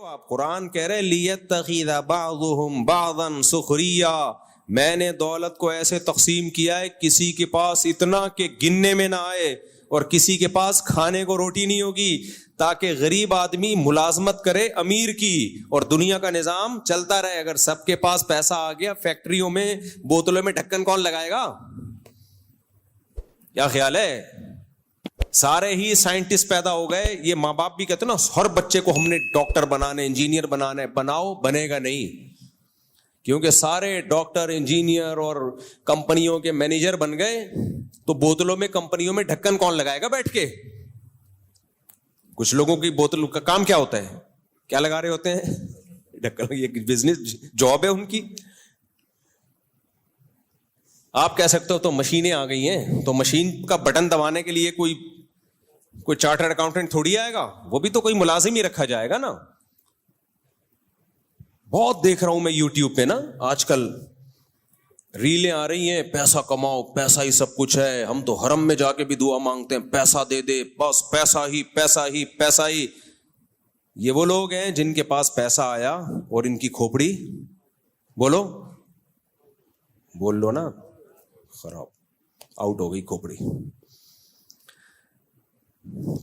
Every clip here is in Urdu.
آپ قرآن کہہ رہے لیتخذ بعضهم بعضا سخریا، میں نے دولت کو ایسے تقسیم کیا ہے کسی کے پاس اتنا کہ گننے میں نہ آئے اور کسی کے پاس کھانے کو روٹی نہیں ہوگی، تاکہ غریب آدمی ملازمت کرے امیر کی اور دنیا کا نظام چلتا رہے۔ اگر سب کے پاس پیسہ آ گیا، فیکٹریوں میں بوتلوں میں ڈھکن کون لگائے گا؟ کیا خیال ہے؟ سارے ہی سائنٹسٹ پیدا ہو گئے، یہ ماں باپ بھی کہتے ہیں نا ہر بچے کو ہم نے ڈاکٹر بنانا ہے، انجینئر بنانا ہے، بناؤ، بنے گا نہیں، کیونکہ سارے ڈاکٹر انجینئر اور کمپنیوں کے مینیجر بن گئے تو بوتلوں میں کمپنیوں میں ڈھکن کون لگائے گا بیٹھ کے؟ کچھ لوگوں کی بوتل کا کام کیا ہوتا ہے؟ کیا لگا رہے ہوتے ہیں؟ ڈھکن، یہ بزنس جاب ہے ان کی۔ آپ کہہ سکتے ہو تو مشینیں آ گئی ہیں، تو مشین کا بٹن دبانے کے لیے کوئی چارٹرڈ اکاؤنٹنٹ تھوڑی آئے گا، وہ بھی تو کوئی ملازم ہی رکھا جائے گا نا۔ بہت دیکھ رہا ہوں میں یوٹیوب پہ نا آج کل ریلیں آ رہی ہیں، پیسہ کماؤ، پیسہ ہی سب کچھ ہے، ہم تو حرم میں جا کے بھی دعا مانگتے ہیں پیسہ دے دے، بس پیسہ ہی پیسہ ہی پیسہ ہی۔ یہ وہ لوگ ہیں جن کے پاس پیسہ آیا اور ان کی کھوپڑی، بولو، بول لو نا، خراب، آؤٹ ہو گئی کھوپڑی،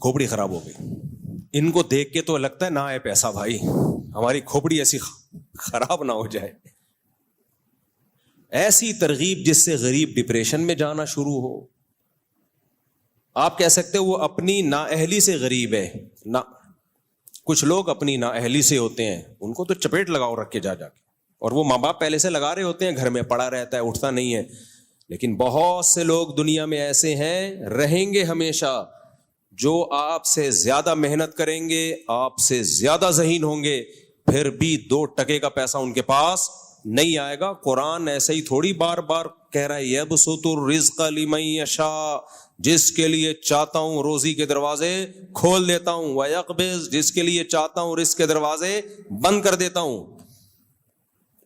کھوپڑی خراب ہو گئی۔ ان کو دیکھ کے تو لگتا ہے نہ ہے پیسہ بھائی، ہماری کھوپڑی ایسی خراب نہ ہو جائے۔ ایسی ترغیب جس سے غریب ڈپریشن میں جانا شروع ہو۔ آپ کہہ سکتے وہ اپنی نااہلی سے غریب ہے، نہ کچھ لوگ اپنی نااہلی سے ہوتے ہیں، ان کو تو چپیٹ لگاؤ رکھ کے جا کے، اور وہ ماں باپ پہلے سے لگا رہے ہوتے ہیں، گھر میں پڑا رہتا ہے، اٹھتا نہیں ہے۔ لیکن بہت سے لوگ دنیا میں ایسے ہیں، رہیں گے ہمیشہ، جو آپ سے زیادہ محنت کریں گے، آپ سے زیادہ ذہین ہوں گے، پھر بھی 2 ٹکے کا پیسہ ان کے پاس نہیں آئے گا۔ قرآن ایسے ہی تھوڑی بار بار کہہ رہا ہے یبسط الرزق لمن یشاء، جس کے لیے چاہتا ہوں روزی کے دروازے کھول دیتا ہوں، ویقبض، جس کے لیے چاہتا ہوں رزق کے دروازے بند کر دیتا ہوں۔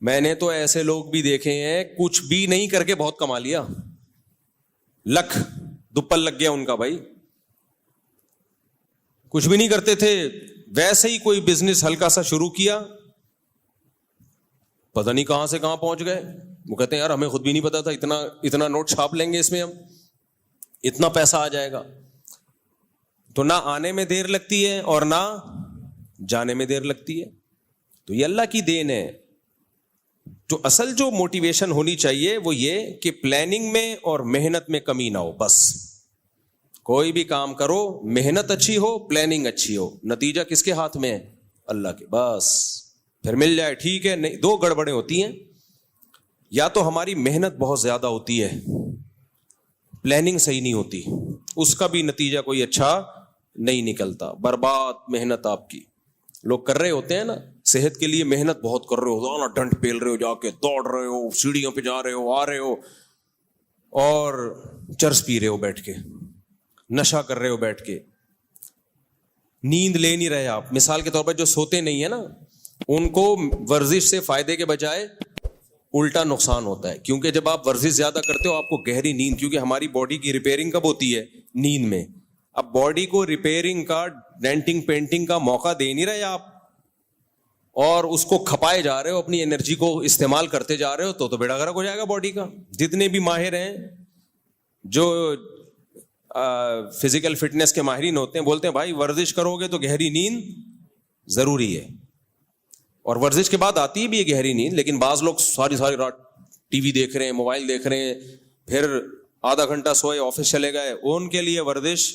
میں نے تو ایسے لوگ بھی دیکھے ہیں کچھ بھی نہیں کر کے بہت کما لیا، لکھ دوپل لگ گیا ان کا بھائی، کچھ بھی نہیں کرتے تھے، ویسے ہی کوئی بزنس ہلکا سا شروع کیا، پتہ نہیں کہاں سے کہاں پہنچ گئے۔ وہ کہتے ہیں یار ہمیں خود بھی نہیں پتا تھا اتنا نوٹ چھاپ لیں گے اس میں، ہم اتنا پیسہ آ جائے گا۔ تو نہ آنے میں دیر لگتی ہے اور نہ جانے میں دیر لگتی ہے، تو یہ اللہ کی دین ہے۔ تو اصل جو موٹیویشن ہونی چاہیے وہ یہ کہ پلاننگ میں اور محنت میں کمی نہ ہو۔ بس کوئی بھی کام کرو، محنت اچھی ہو، پلاننگ اچھی ہو، نتیجہ کس کے ہاتھ میں ہے؟ اللہ کے۔ بس پھر مل جائے ٹھیک ہے، نہیں 2 گڑبڑیں ہوتی ہیں، یا تو ہماری محنت بہت زیادہ ہوتی ہے، پلاننگ صحیح نہیں ہوتی، اس کا بھی نتیجہ کوئی اچھا نہیں نکلتا، برباد محنت آپ کی۔ لوگ کر رہے ہوتے ہیں نا، صحت کے لیے محنت بہت کر رہے ہو، نا ڈنڈ پیل رہے ہو، جا کے دوڑ رہے ہو، سیڑھیوں پہ جا رہے ہو، آ رہے ہو، اور چرس پی رہے ہو بیٹھ کے، نشہ کر رہے ہو بیٹھ کے، نیند لے نہیں رہے آپ۔ مثال کے طور پر جو سوتے نہیں ہیں نا، ان کو ورزش سے فائدے کے بجائے الٹا نقصان ہوتا ہے، کیونکہ جب آپ ورزش زیادہ کرتے ہو آپ کو گہری نیند، کیونکہ ہماری باڈی کی ریپیئرنگ کب ہوتی ہے؟ نیند میں۔ اب باڈی کو ریپیئرنگ کا، ڈینٹنگ پینٹنگ کا موقع دے نہیں رہے آپ، اور اس کو کھپائے جا رہے ہو، اپنی انرجی کو استعمال کرتے جا رہے ہو، تو بیڑا غرق ہو جائے گا باڈی کا۔ جتنے بھی ماہر ہیں، جو فزیکل فٹنس کے ماہرین ہوتے ہیں، بولتے ہیں بھائی ورزش کرو گے تو گہری نیند ضروری ہے، اور ورزش کے بعد آتی بھی ہے گہری نیند، لیکن بعض لوگ ساری رات ٹی وی دیکھ رہے ہیں، موبائل دیکھ رہے ہیں، پھر آدھا گھنٹہ سوئے آفس چلے گئے، ان کے لیے ورزش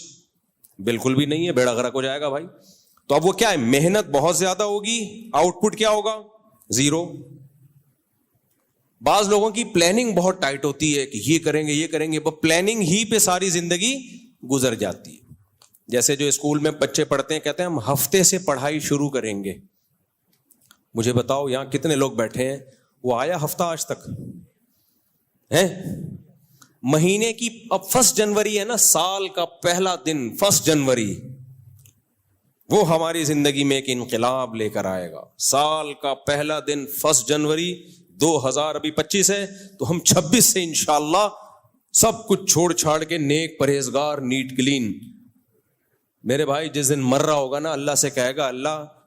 بالکل بھی نہیں ہے، بیڑا غرق ہو جائے گا بھائی۔ تو اب وہ کیا ہے؟ محنت بہت زیادہ ہوگی، آؤٹ پٹ کیا ہوگا؟ 0۔ بعض لوگوں کی پلاننگ بہت ٹائٹ ہوتی ہے کہ یہ کریں گے یہ کریں گے، وہ پلاننگ ہی پہ ساری زندگی گزر جاتی ہے۔ جیسے جو اسکول میں بچے پڑھتے ہیں، کہتے ہیں ہم ہفتے سے پڑھائی شروع کریں گے۔ مجھے بتاؤ یہاں کتنے لوگ بیٹھے ہیں وہ آیا ہفتہ آج تک ہے؟ مہینے کی، اب 1 جنوری ہے نا، سال کا پہلا دن 1 جنوری، وہ ہماری زندگی میں ایک انقلاب لے کر آئے گا۔ سال کا پہلا دن 1 جنوری 2025 ہے، تو ہم 26 سے انشاءاللہ سب کچھ چھوڑ چھاڑ کے نیک پرہیزگار نیٹ کلین۔ میرے بھائی جس دن مر رہا ہوگا نا، اللہ سے کہے گا اللہ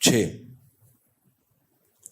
6।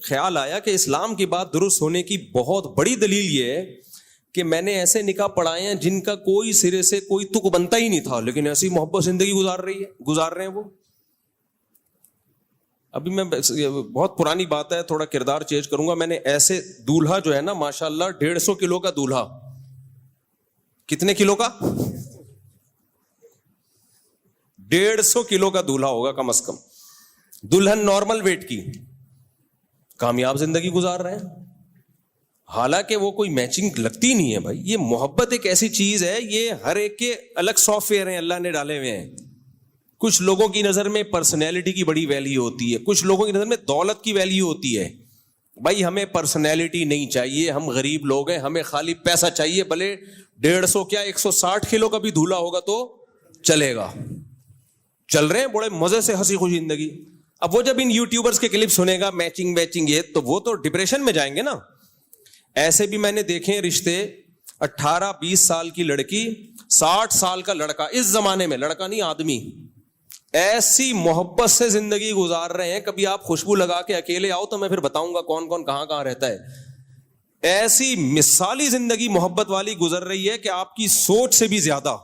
خیال آیا کہ اسلام کی بات درست ہونے کی بہت بڑی دلیل یہ ہے کہ میں نے ایسے نکاح پڑھائے ہیں جن کا کوئی سرے سے کوئی تک بنتا ہی نہیں تھا، لیکن ایسی محبت زندگی گزار رہے ہیں وہ. ابھی میں بہت پرانی بات ہے، تھوڑا کردار چینج کروں گا. میں نے ایسے دولہا جو ہے نا ماشاءاللہ 150 کلو کا دولہا. کتنے کلو کا؟ 150 کلو کا دولہا ہوگا کم از کم. دلہن نارمل ویٹ کی، کامیاب زندگی گزار رہے ہیں. حالانکہ وہ کوئی میچنگ لگتی نہیں ہے بھائی. یہ محبت ایک ایسی چیز ہے، یہ ہر ایک کے الگ سافٹ ویئر ہیں اللہ نے ڈالے ہوئے ہیں. کچھ لوگوں کی نظر میں پرسنالٹی کی بڑی ویلیو ہوتی ہے، کچھ لوگوں کی نظر میں دولت کی ویلیو ہوتی ہے. بھائی ہمیں پرسنالٹی نہیں چاہیے، ہم غریب لوگ ہیں، ہمیں خالی پیسہ چاہیے. بھلے 150 کیا 160 کلو کا بھی دھولا ہوگا تو چلے گا. چل رہے ہیں بڑے مزے سے ہنسی خوشی زندگی. اب وہ جب ان یوٹیوبرز کے کلپ سنے گا میچنگ یہ، تو وہ تو ڈپریشن میں جائیں گے نا. ایسے بھی میں نے دیکھے ہیں رشتے، 18-20 سال کی لڑکی 60 سال کا لڑکا. اس زمانے میں لڑکا نہیں آدمی ایسی محبت سے زندگی گزار رہے ہیں. کبھی آپ خوشبو لگا کے اکیلے آؤ تو میں پھر بتاؤں گا کون کون کہاں کہاں رہتا ہے. ایسی مثالی زندگی محبت والی گزر رہی ہے کہ آپ کی سوچ سے بھی زیادہ.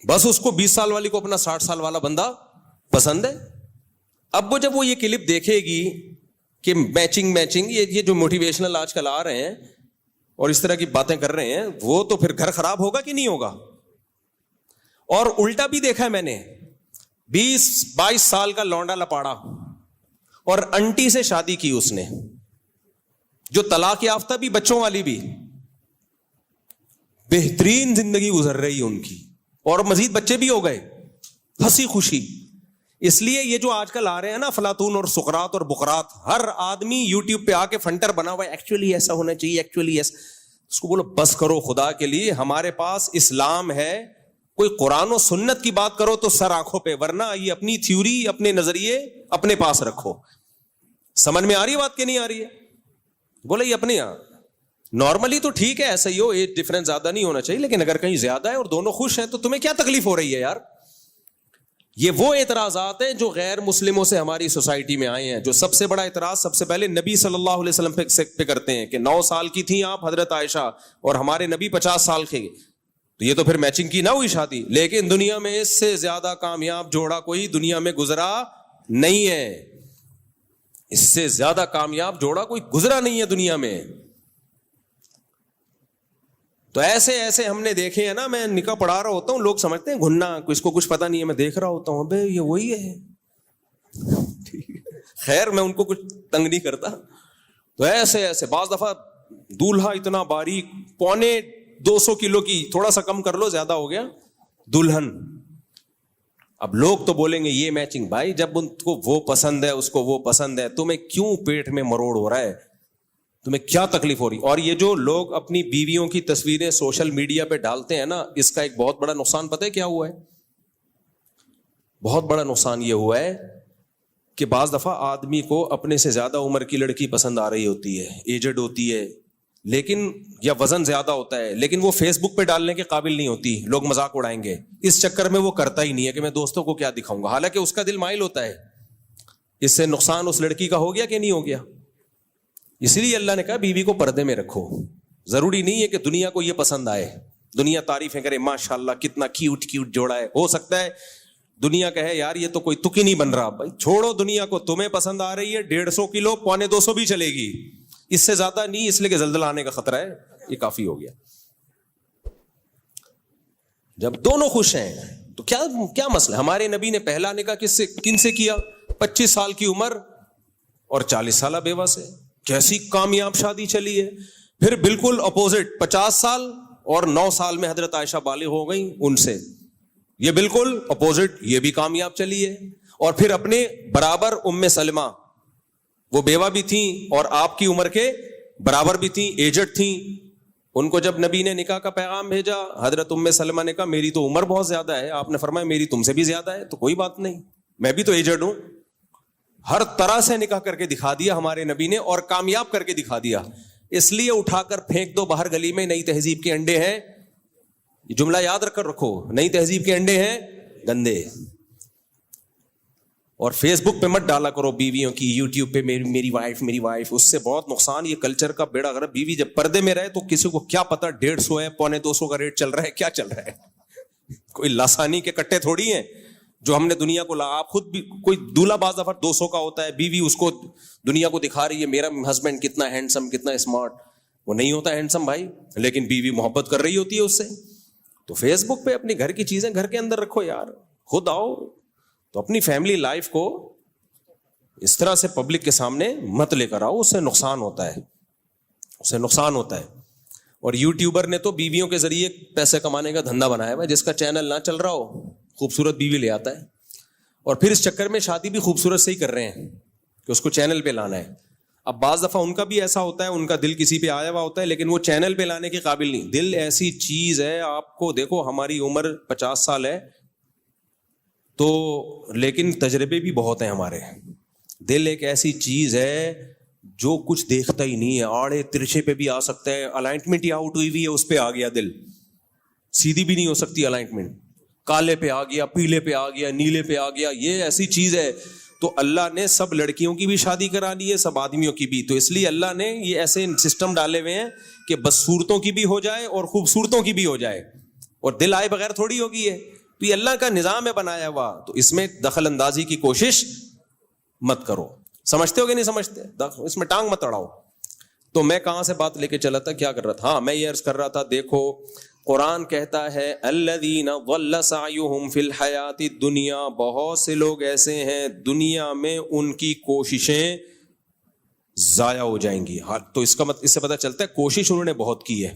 بس اس کو 20 سال والی کو اپنا 60 سال والا بندہ پسند ہے. اب وہ جب وہ یہ کلپ دیکھے گی کہ میچنگ یہ جو موٹیویشنل آج کل آ رہے ہیں اور اس طرح کی باتیں کر رہے ہیں، وہ تو پھر گھر خراب ہوگا کہ نہیں ہوگا. اور الٹا بھی دیکھا ہے میں نے، 20-22 سال کا لونڈا لپاڑا اور انٹی سے شادی کی اس نے، جو طلاق یافتہ بھی بچوں والی بھی، بہترین زندگی گزر رہی ہے ان کی، اور مزید بچے بھی ہو گئے ہنسی خوشی. اس لیے یہ جو آج کل آ رہے ہیں نا افلاطون اور سقراط اور بقراط، ہر آدمی یوٹیوب پہ آ کے فنٹر بنا ہوا ہے ایکچولی ایسا ہونا چاہیے، ایکچولی ایسا. اس کو بولو بس کرو خدا کے لیے، ہمارے پاس اسلام ہے. کوئی قرآن و سنت کی بات کرو تو سر آنکھوں پہ، ورنہ یہ اپنی تھیوری اپنے نظریے اپنے پاس رکھو. سمجھ میں آ رہی ہے بات کہ نہیں آ رہی ہے؟ بولے یہ اپنے یہاں نارملی تو ٹھیک ہے، ایسا ہی ہو، ایج ڈفرنس زیادہ نہیں ہونا چاہیے، لیکن اگر کہیں زیادہ ہے اور دونوں خوش ہیں تو تمہیں کیا تکلیف ہو رہی ہے یار؟ یہ وہ اعتراضات ہیں جو غیر مسلموں سے ہماری سوسائٹی میں آئے ہیں. جو سب سے بڑا اعتراض سب سے پہلے نبی صلی اللہ علیہ وسلم پہ کرتے ہیں کہ 9 سال کی تھیں آپ حضرت عائشہ اور ہمارے نبی 50 سال کے، تو یہ تو پھر میچنگ کی نہ ہوئی شادی. لیکن دنیا میں اس سے زیادہ کامیاب جوڑا کوئی دنیا میں گزرا نہیں ہے. اس سے زیادہ کامیاب جوڑا کوئی گزرا نہیں ہے دنیا میں. تو ایسے ہم نے دیکھے ہیں نا. میں نکاح پڑھا رہا ہوتا ہوں، لوگ سمجھتے ہیں گھننا، اس کو کچھ پتا نہیں ہے. میں دیکھ رہا ہوتا ہوں بے یہ وہی ہے. خیر میں ان کو کچھ تنگ نہیں کرتا. تو ایسے بعض دفعہ دولہا اتنا باریک 250 کلو کی، تھوڑا سا کم کر لو زیادہ ہو گیا، دلہن. اب لوگ تو بولیں گے یہ میچنگ. بھائی جب ان کو وہ پسند ہے، اس کو وہ پسند ہے، تمہیں کیوں پیٹ میں مروڑ ہو رہا ہے؟ تمہیں کیا تکلیف ہو رہی؟ اور یہ جو لوگ اپنی بیویوں کی تصویریں سوشل میڈیا پہ ڈالتے ہیں نا، اس کا ایک بہت بڑا نقصان پتہ ہے کیا ہوا ہے؟ بہت بڑا نقصان یہ ہوا ہے کہ بعض دفعہ آدمی کو اپنے سے زیادہ عمر کی لڑکی پسند آ رہی ہوتی ہے، ایجڈ ہوتی ہے، لیکن یا وزن زیادہ ہوتا ہے، لیکن وہ فیس بک پہ ڈالنے کے قابل نہیں ہوتی. لوگ مذاق اڑائیں گے، اس چکر میں وہ کرتا ہی نہیں ہے کہ میں دوستوں کو کیا دکھاؤں گا. حالانکہ اس کا دل مائل ہوتا ہے. اس سے نقصان اس لڑکی کا ہو گیا کہ نہیں ہو گیا؟ اس لیے اللہ نے کہا بیوی کو پردے میں رکھو. ضروری نہیں ہے کہ دنیا کو یہ پسند آئے، دنیا تعریفیں کرے ماشاءاللہ کتنا کیوٹ جوڑا ہے. ہو سکتا ہے دنیا کہے یار یہ تو کوئی تک ہی نہیں بن رہا. بھائی چھوڑو دنیا کو، تمہیں پسند آ رہی ہے 150 کلو 250 بھی چلے گی، اس سے زیادہ نہیں. اس لیے کہ زلزلہ آنے کا خطرہ ہے، یہ کافی ہو گیا. جب دونوں خوش ہیں تو کیا مسئلہ؟ ہمارے نبی نے پہلا نکاح کن سے کیا؟ 25 سال کی عمر اور 40 سالہ بیوہ سے. کیسی کامیاب شادی چلی ہے. پھر بالکل اپوزٹ 50 سال اور 9 سال میں حضرت عائشہ بالغ ہو گئی ان سے. یہ بالکل اپوزٹ، یہ بھی کامیاب چلی ہے. اور پھر اپنے برابر ام سلمہ، وہ بیوہ بھی تھیں اور آپ کی عمر کے برابر بھی تھیں، ایجڈ تھیں. ان کو جب نبی نے نکاح کا پیغام بھیجا، حضرت ام سلمہ نے کہا میری تو عمر بہت زیادہ ہے. آپ نے فرمایا میری تم سے بھی زیادہ ہے، تو کوئی بات نہیں، میں بھی تو ایجڈ ہوں. ہر طرح سے نکاح کر کے دکھا دیا ہمارے نبی نے، اور کامیاب کر کے دکھا دیا. اس لیے اٹھا کر پھینک دو باہر گلی میں. نئی تہذیب کے انڈے ہیں، یہ جملہ یاد رکھ کر رکھو، نئی تہذیب کے انڈے ہیں گندے. اور فیس بک پہ مت ڈالا کرو بیویوں کی، یوٹیوب پہ میری وائف، اس سے بہت نقصان. یہ کلچر کا بیڑا غرق. بیوی جب پردے میں رہے تو کسی کو کیا پتا 150 ہے، 250 کا ریٹ چل رہا ہے، کیا چل رہا ہے. کوئی لاسانی کے کٹے تھوڑی ہیں جو ہم نے دنیا کو آپ خود بھی کوئی دولہا بعض دفعہ 200 کا ہوتا ہے، بیوی اس کو دنیا کو دکھا رہی ہے میرا ہسبینڈ کتنا ہینڈسم، کتنا اسمارٹ. وہ نہیں ہوتا ہینڈسم بھائی، لیکن بیوی محبت کر رہی ہوتی ہے اس سے. تو فیس بک پہ اپنی گھر کی چیزیں گھر کے اندر رکھو یار. خود آؤ تو اپنی فیملی لائف کو اس طرح سے پبلک کے سامنے مت لے کر آؤ، اس سے نقصان ہوتا ہے، اس سے نقصان ہوتا ہے. اور یوٹیوبر نے تو بیویوں کے ذریعے پیسے کمانے کا دھندا بنایا ہے. جس کا چینل نہ چل رہا ہو خوبصورت بیوی لے آتا ہے، اور پھر اس چکر میں شادی بھی خوبصورت سے ہی کر رہے ہیں کہ اس کو چینل پہ لانا ہے. اب بعض دفعہ ان کا بھی ایسا ہوتا ہے، ان کا دل کسی پہ آیا ہوا ہوتا ہے لیکن وہ چینل پہ لانے کے قابل نہیں. دل ایسی چیز ہے، آپ کو دیکھو ہماری عمر 50 سال ہے تو لیکن تجربے بھی بہت ہیں ہمارے. دل ایک ایسی چیز ہے جو کچھ دیکھتا ہی نہیں ہے، آڑے ترچھے پہ بھی آ سکتا ہے. الائنمنٹ ہی آؤٹ ہوئی ہوئی ہے اس پہ آ گیا دل، سیدھی بھی نہیں ہو سکتی الائنمنٹ. کالے پہ آ گیا، پیلے پہ آ گیا، نیلے پہ آ گیا. یہ ایسی چیز ہے. تو اللہ نے سب لڑکیوں کی بھی شادی کرا لی ہے، سب آدمیوں کی بھی. تو اس لیے اللہ نے یہ ایسے سسٹم ڈالے ہوئے ہیں کہ بدصورتوں کی بھی ہو جائے اور خوبصورتوں کی بھی ہو جائے، اور دل آئے بغیر تھوڑی ہوگی ہے. تو یہ اللہ کا نظام ہے بنایا ہوا. تو اس میں دخل اندازی کی کوشش مت کرو. سمجھتے ہو کہ نہیں سمجھتے؟ اس میں ٹانگ مت اڑاؤ. تو میں کہاں سے بات لے کے چلا تھا، کیا کر رہا تھا؟ ہاں میں یہ عرض کر رہا تھا، دیکھو قرآن کہتا ہے الذین ضل سعیہم فی الحیات الدنیا، بہت سے لوگ ایسے ہیں دنیا میں ان کی کوششیں ضائع ہو جائیں گی. تو اس سے پتہ چلتا ہے کوشش انہوں نے بہت کی ہے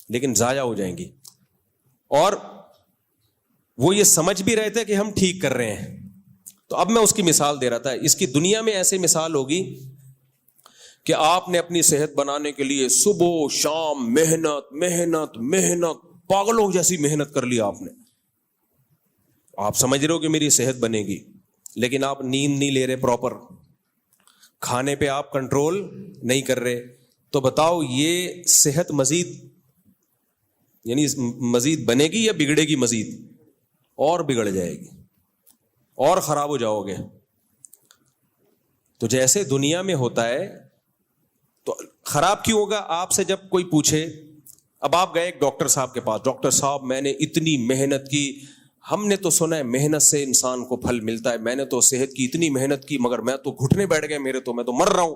لیکن ضائع ہو جائیں گی. اور وہ یہ سمجھ بھی رہے تھے کہ ہم ٹھیک کر رہے ہیں. تو اب میں اس کی مثال دے رہا تھا. اس کی دنیا میں ایسے مثال ہوگی کہ آپ نے اپنی صحت بنانے کے لیے صبح و شام محنت محنت محنت، پاگلوں جیسی محنت کر لی آپ نے. آپ سمجھ رہے ہو کہ میری صحت بنے گی، لیکن آپ نیند نہیں لے رہے پراپر، کھانے پہ آپ کنٹرول نہیں کر رہے. تو بتاؤ یہ صحت مزید یعنی مزید بنے گی یا بگڑے گی؟ مزید اور بگڑ جائے گی اور خراب ہو جاؤ گے. تو جیسے دنیا میں ہوتا ہے تو خراب کیوں ہوگا؟ آپ سے جب کوئی پوچھے، اب آپ گئے ایک ڈاکٹر صاحب کے پاس، ڈاکٹر صاحب میں نے اتنی محنت کی، ہم نے تو سنا ہے محنت سے انسان کو پھل ملتا ہے، میں نے تو صحت کی اتنی محنت کی مگر میں تو گھٹنے بیٹھ گئے میرے، تو میں تو مر رہا ہوں،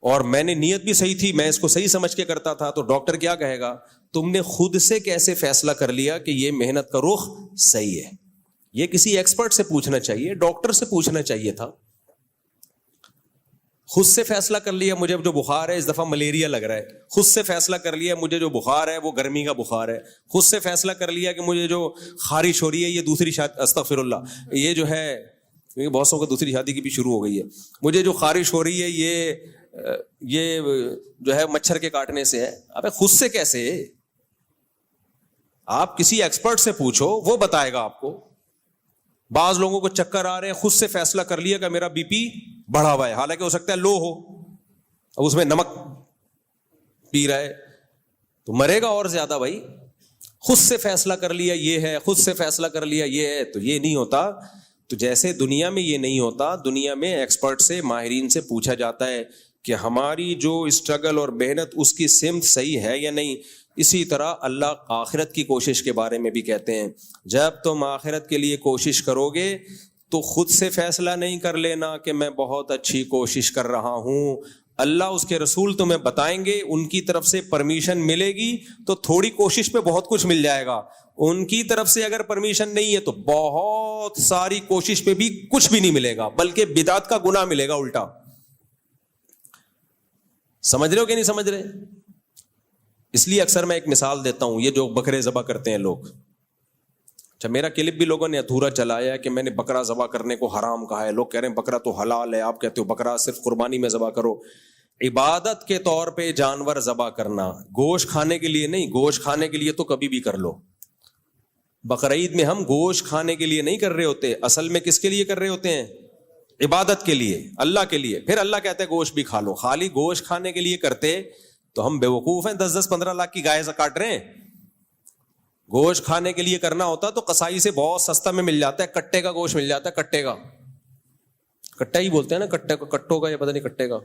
اور میں نے نیت بھی صحیح تھی، میں اس کو صحیح سمجھ کے کرتا تھا. تو ڈاکٹر کیا کہے گا؟ تم نے خود سے کیسے فیصلہ کر لیا کہ یہ محنت کا رخ صحیح ہے؟ یہ کسی ایکسپرٹ سے پوچھنا چاہیے، ڈاکٹر سے پوچھنا چاہیے تھا. خود سے فیصلہ کر لیا مجھے جو بخار ہے اس دفعہ ملیریا لگ رہا ہے، خود سے فیصلہ کر لیا مجھے جو بخار ہے وہ گرمی کا بخار ہے، خود سے فیصلہ کر لیا کہ مجھے جو خارش ہو رہی ہے یہ دوسری شادی، استغفر اللہ، یہ جو ہے کیونکہ بہت سو کو دوسری شادی کی بھی شروع ہو گئی ہے، مجھے جو خارش ہو رہی ہے یہ جو ہے مچھر کے کاٹنے سے ہے. ابے خود سے کیسے؟ آپ کسی ایکسپرٹ سے پوچھو، وہ بتائے گا آپ کو. بعض لوگوں کو چکر آ رہے ہیں، خود سے فیصلہ کر لیا کہ میرا بی پی بڑھا ہوا ہے، حالانکہ ہو سکتا ہے لو ہو، اب اس میں نمک پی رہا ہے تو مرے گا اور زیادہ. بھائی خود سے فیصلہ کر لیا یہ ہے، خود سے فیصلہ کر لیا یہ ہے، تو یہ نہیں ہوتا. تو جیسے دنیا میں یہ نہیں ہوتا، دنیا میں ایکسپرٹ سے، ماہرین سے پوچھا جاتا ہے کہ ہماری جو اسٹرگل اور محنت اس کی سمت صحیح ہے یا نہیں. اسی طرح اللہ آخرت کی کوشش کے بارے میں بھی کہتے ہیں، جب تم آخرت کے لیے کوشش کرو گے تو خود سے فیصلہ نہیں کر لینا کہ میں بہت اچھی کوشش کر رہا ہوں. اللہ اس کے رسول تمہیں بتائیں گے، ان کی طرف سے پرمیشن ملے گی تو تھوڑی کوشش پہ بہت کچھ مل جائے گا. ان کی طرف سے اگر پرمیشن نہیں ہے تو بہت ساری کوشش پہ بھی کچھ بھی نہیں ملے گا، بلکہ بدعت کا گناہ ملے گا الٹا. سمجھ رہے ہو کہ نہیں سمجھ رہے؟ اس لیے اکثر میں ایک مثال دیتا ہوں، یہ جو بکرے ذبح کرتے ہیں لوگ، اچھا میرا کلپ بھی لوگوں نے ادھورا چلایا ہے کہ میں نے بکرا ذبح کرنے کو حرام کہا ہے. لوگ کہہ رہے ہیں بکرا تو حلال ہے، آپ کہتے ہو بکرا صرف قربانی میں ذبح کرو. عبادت کے طور پہ جانور ذبح کرنا، گوشت کھانے کے لیے نہیں. گوشت کھانے کے لیے تو کبھی بھی کر لو. بقرعید میں ہم گوشت کھانے کے لیے نہیں کر رہے ہوتے، اصل میں کس کے لیے کر رہے ہوتے ہیں؟ عبادت کے لیے، اللہ کے لیے. پھر اللہ کہتا ہے گوشت بھی کھا لو. خالی گوشت کھانے کے لیے کرتے تو ہم بے وقوف ہیں، 10-10 15 لاکھ کی گائے کاٹ رہے ہیں. گوشت کھانے کے لیے کرنا ہوتا تو قصائی سے بہت سستا میں مل جاتا ہے, کٹے کا گوشت مل جاتا ہے, کٹے کا, کٹا ہی بولتے ہیں نا, کٹے کا, کٹوں کا یا پتہ نہیں کٹے کا.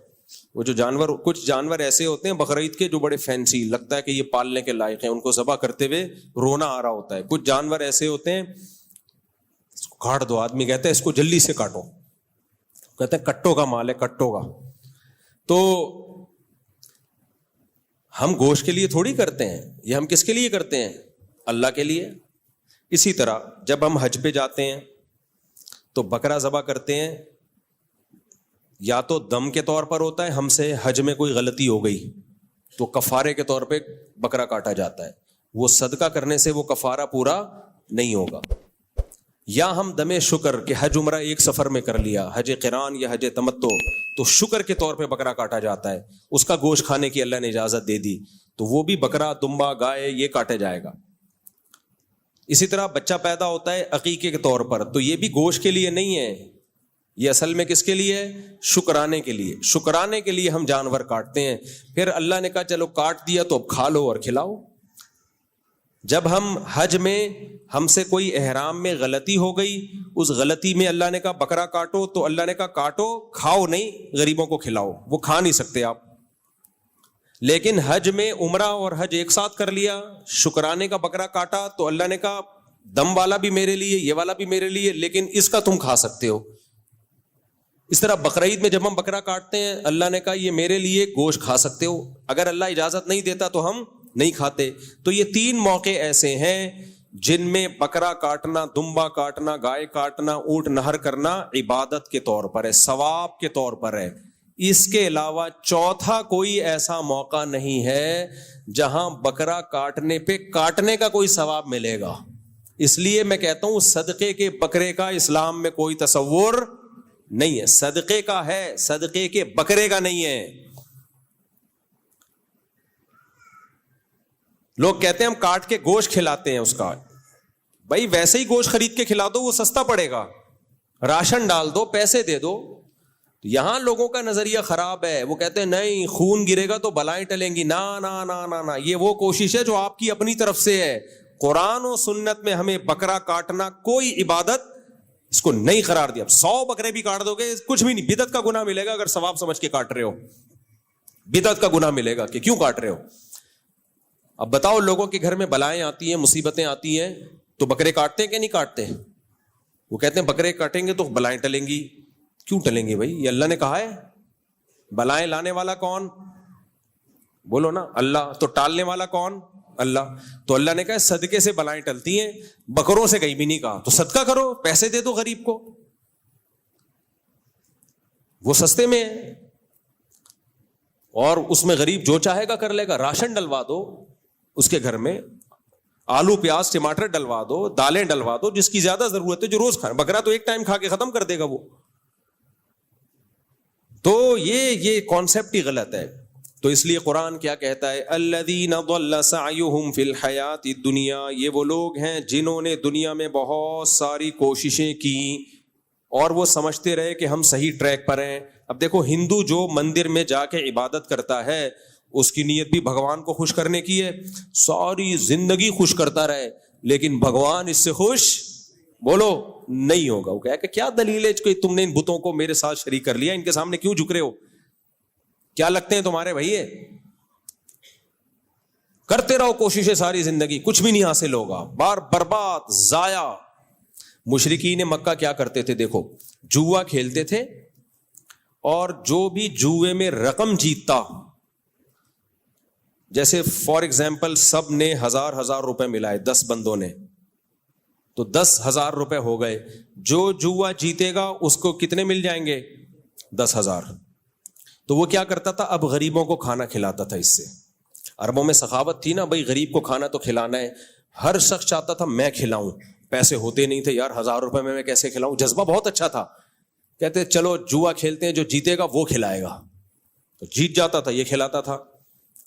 وہ جو جانور, کچھ جانور ایسے ہوتے ہیں بقرعید کے جو بڑے فینسی لگتا ہے کہ یہ پالنے کے لائق ہیں, ان کو ذبح کرتے ہوئے رونا آ رہا ہوتا ہے. کچھ جانور ایسے ہوتے ہیں اس کو کاٹ دو, آدمی کہتا ہے اس کو جلدی سے کاٹو, کہتے ہیں کٹوں کا مال ہے, کٹوں کا. تو ہم گوشت کے لیے تھوڑی کرتے ہیں, یہ ہم کس کے لیے کرتے ہیں؟ اللہ کے لیے. اسی طرح جب ہم حج پہ جاتے ہیں تو بکرا ذبح کرتے ہیں, یا تو دم کے طور پر ہوتا ہے, ہم سے حج میں کوئی غلطی ہو گئی تو کفارے کے طور پہ بکرا کاٹا جاتا ہے, وہ صدقہ کرنے سے وہ کفارہ پورا نہیں ہوگا. یا ہم دم شکر کہ حج عمرہ ایک سفر میں کر لیا, حج قران یا حج تمتع, تو شکر کے طور پہ بکرا کاٹا جاتا ہے, اس کا گوشت کھانے کی اللہ نے اجازت دے دی, تو وہ بھی بکرا, دمبا, گائے یہ کاٹے جائے گا. اسی طرح بچہ پیدا ہوتا ہے عقیقے کے طور پر, تو یہ بھی گوشت کے لیے نہیں ہے, یہ اصل میں کس کے لیے ہے؟ شکرانے کے لیے. شکرانے کے لیے ہم جانور کاٹتے ہیں. پھر اللہ نے کہا چلو کاٹ دیا تو اب کھا لو اور کھلاؤ. جب ہم حج میں ہم سے کوئی احرام میں غلطی ہو گئی, اس غلطی میں اللہ نے کہا بکرا کاٹو, تو اللہ نے کہا کاٹو, کھاؤ نہیں, غریبوں کو کھلاؤ, وہ کھا نہیں سکتے آپ. لیکن حج میں عمرہ اور حج ایک ساتھ کر لیا, شکرانے کا بکرا کاٹا, تو اللہ نے کہا دم والا بھی میرے لیے, یہ والا بھی میرے لیے, لیکن اس کا تم کھا سکتے ہو. اس طرح بقرعید میں جب ہم بکرا کاٹتے ہیں اللہ نے کہا یہ میرے لیے گوشت کھا سکتے ہو, اگر اللہ اجازت نہیں دیتا تو ہم نہیں کھاتے. تو یہ 3 موقع ایسے ہیں جن میں بکرا کاٹنا, دمبا کاٹنا, گائے کاٹنا, اونٹ نہر کرنا عبادت کے طور پر ہے, ثواب کے طور پر ہے. اس کے علاوہ چوتھا کوئی ایسا موقع نہیں ہے جہاں بکرا کاٹنے پہ کاٹنے کا کوئی ثواب ملے گا. اس لیے میں کہتا ہوں صدقے کے بکرے کا اسلام میں کوئی تصور نہیں ہے. صدقے کا ہے, صدقے کے بکرے کا نہیں ہے. لوگ کہتے ہیں ہم کاٹ کے گوشت کھلاتے ہیں اس کا, بھائی ویسے ہی گوشت خرید کے کھلا دو, وہ سستا پڑے گا, راشن ڈال دو, پیسے دے دو. یہاں لوگوں کا نظریہ خراب ہے, وہ کہتے ہیں نہیں خون گرے گا تو بلائیں ٹلیں گی. نا نا نا نا نا, یہ وہ کوشش ہے جو آپ کی اپنی طرف سے ہے. قرآن و سنت میں ہمیں بکرا کاٹنا کوئی عبادت اس کو نہیں قرار دیا. 100 بکرے بھی کاٹ دو گے کچھ بھی نہیں, بدعت کا گناہ ملے گا اگر ثواب سمجھ کے کاٹ رہے ہو, بدعت کا گناہ ملے گا کہ کیوں کاٹ رہے ہو. اب بتاؤ لوگوں کے گھر میں بلائیں آتی ہیں, مصیبتیں آتی ہیں, تو بکرے کاٹتے ہیں کہ نہیں کاٹتے؟ وہ کہتے ہیں بکرے کاٹیں گے تو بلائیں ٹلیں گی. کیوں ٹلیں گی بھائی؟ یہ اللہ نے کہا ہے. بلائیں لانے والا کون؟ بولو نا, اللہ. تو ٹالنے والا کون؟ اللہ. تو اللہ نے کہا صدقے سے بلائیں ٹلتی ہیں, بکروں سے کہیں بھی نہیں کہا. تو صدقہ کرو, پیسے دے دو غریب کو, وہ سستے میں ہے, اور اس میں غریب جو چاہے گا کر لے گا. راشن ڈلوا دو اس کے گھر میں, آلو پیاز ٹماٹر ڈلوا دو, دالیں ڈلوا دو, جس کی زیادہ ضرورت ہے, جو روز کھائے. بکرا تو ایک ٹائم کھا کے ختم کر دے گا وہ. تو یہ کانسیپٹ ہی غلط ہے. تو اس لیے قرآن کیا کہتا ہے؟ الذین ضل سعیہم فی الحیاۃ الدنیا, یہ وہ لوگ ہیں جنہوں نے دنیا میں بہت ساری کوششیں کی اور وہ سمجھتے رہے کہ ہم صحیح ٹریک پر ہیں. اب دیکھو ہندو جو مندر میں جا کے عبادت کرتا ہے اس کی نیت بھی بھگوان کو خوش کرنے کی ہے, ساری زندگی خوش کرتا رہے, لیکن بھگوان اس سے خوش بولو نہیں ہوگا. وہ کہ کیا دلیل ہے کہ تم نے ان بتوں کو میرے ساتھ شریک کر لیا, ان کے سامنے کیوں جھک رہے ہو, کیا لگتے ہیں تمہارے بھائی؟ کرتے رہو کوششیں ساری زندگی, کچھ بھی نہیں حاصل ہوگا, بار برباد, ضائع. مشرکین مکہ کیا کرتے تھے؟ دیکھو جوا کھیلتے تھے, اور جو بھی جوئے میں رقم جیتتا, جیسے فار ایگزامپل سب نے 1000 روپے ملائے, 10 بندوں نے, تو 10,000 روپے ہو گئے. جو جوا جیتے گا اس کو کتنے مل جائیں گے؟ 10,000. تو وہ کیا کرتا تھا؟ اب غریبوں کو کھانا کھلاتا تھا. اس سے عربوں میں سخاوت تھی نا, بھائی غریب کو کھانا تو کھلانا ہے. ہر شخص چاہتا تھا میں کھلاؤں, پیسے ہوتے نہیں تھے یار, 1000 روپے میں کیسے کھلاؤں. جذبہ بہت اچھا تھا. کہتے چلو جوا کھیلتے ہیں, جو جیتے گا وہ کھلائے گا. تو جیت جاتا تھا, یہ کھلاتا تھا.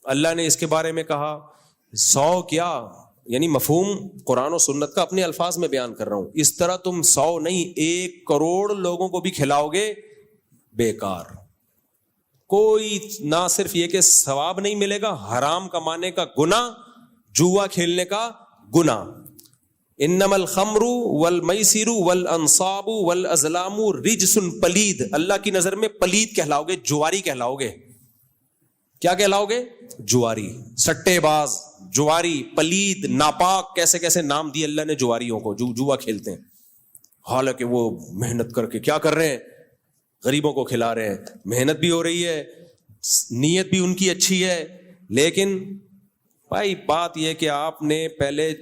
اللہ نے اس کے بارے میں کہا 100 کیا, یعنی مفہوم قرآن و سنت کا اپنے الفاظ میں بیان کر رہا ہوں. اس طرح تم 100 نہیں 1 کروڑ لوگوں کو بھی کھلاؤ گے, بیکار. کوئی نہ صرف یہ کہ ثواب نہیں ملے گا, حرام کمانے کا گناہ, جوا کھیلنے کا گناہ. انما الخمر والمیسر والانصاب والازلام رجس پلید. اللہ کی نظر میں پلید کہلاؤ گے, جواری کہلاؤ گے. کیا کہلاؤ گے؟ جواری, سٹے باز, جواری, پلید, ناپاک. کیسے کیسے نام دیے اللہ نے جواریوں کو جو جوا کھیلتے ہیں, حالانکہ وہ محنت کر کے کیا کر رہے ہیں؟ غریبوں کو کھلا رہے ہیں. محنت بھی ہو رہی ہے, نیت بھی ان کی اچھی ہے, لیکن بھائی بات یہ کہ آپ نے پہلے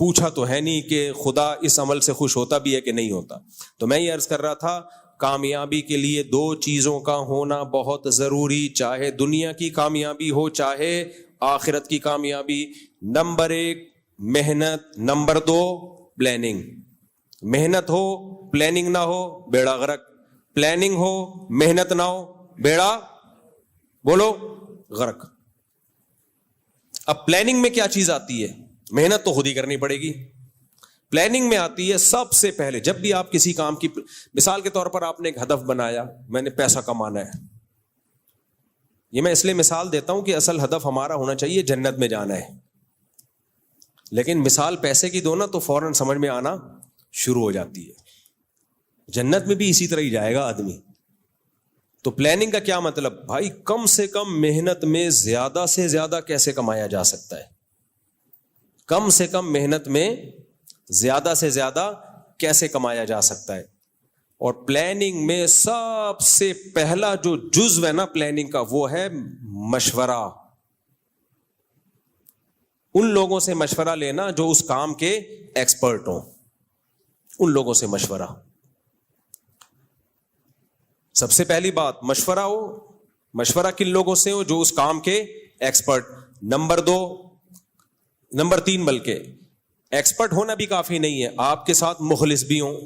پوچھا تو ہے نہیں کہ خدا اس عمل سے خوش ہوتا بھی ہے کہ نہیں ہوتا. تو میں یہ عرض کر رہا تھا, کامیابی کے لیے 2 چیزوں کا ہونا بہت ضروری, چاہے دنیا کی کامیابی ہو چاہے آخرت کی کامیابی. نمبر 1 محنت, نمبر 2 پلاننگ. محنت ہو پلاننگ نہ ہو بیڑا غرق, پلاننگ ہو محنت نہ ہو بیڑا بولو غرق. اب پلاننگ میں کیا چیز آتی ہے؟ محنت تو خود ہی کرنی پڑے گی. پلاننگ میں آتی ہے سب سے پہلے, جب بھی آپ کسی کام کی, مثال کے طور پر آپ نے ایک ہدف بنایا, میں نے پیسہ کمانا ہے. یہ میں اس لیے مثال دیتا ہوں کہ اصل ہدف ہمارا ہونا چاہیے جنت میں جانا ہے, لیکن مثال پیسے کی دو نا تو فوراً سمجھ میں آنا شروع ہو جاتی ہے. جنت میں بھی اسی طرح ہی جائے گا آدمی. تو پلاننگ کا کیا مطلب؟ بھائی کم سے کم محنت میں زیادہ سے زیادہ کیسے کمایا جا سکتا ہے, کم سے کم محنت میں زیادہ سے زیادہ کیسے کمایا جا سکتا ہے. اور پلاننگ میں سب سے پہلا جو جزو ہے نا پلاننگ کا, وہ ہے مشورہ. ان لوگوں سے مشورہ لینا جو اس کام کے ایکسپرٹ ہوں, ان لوگوں سے مشورہ. سب سے پہلی بات مشورہ ہو. مشورہ کن لوگوں سے ہو؟ جو اس کام کے ایکسپرٹ. نمبر 3 بلکہ ایکسپرٹ ہونا بھی کافی نہیں ہے, آپ کے ساتھ مخلص بھی ہوں.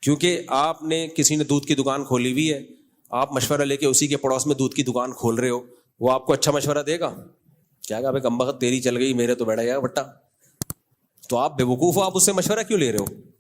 کیونکہ آپ نے کسی نے دودھ کی دکان کھولی ہوئی ہے, آپ مشورہ لے کے اسی کے پڑوس میں دودھ کی دکان کھول رہے ہو, وہ آپ کو اچھا مشورہ دے گا؟ کیا کہا بھائی کم بخت تیری چل گئی, میرے تو بیٹھا گیا بٹا. تو آپ بے وقوف ہو, آپ اس سے مشورہ کیوں لے رہے ہو؟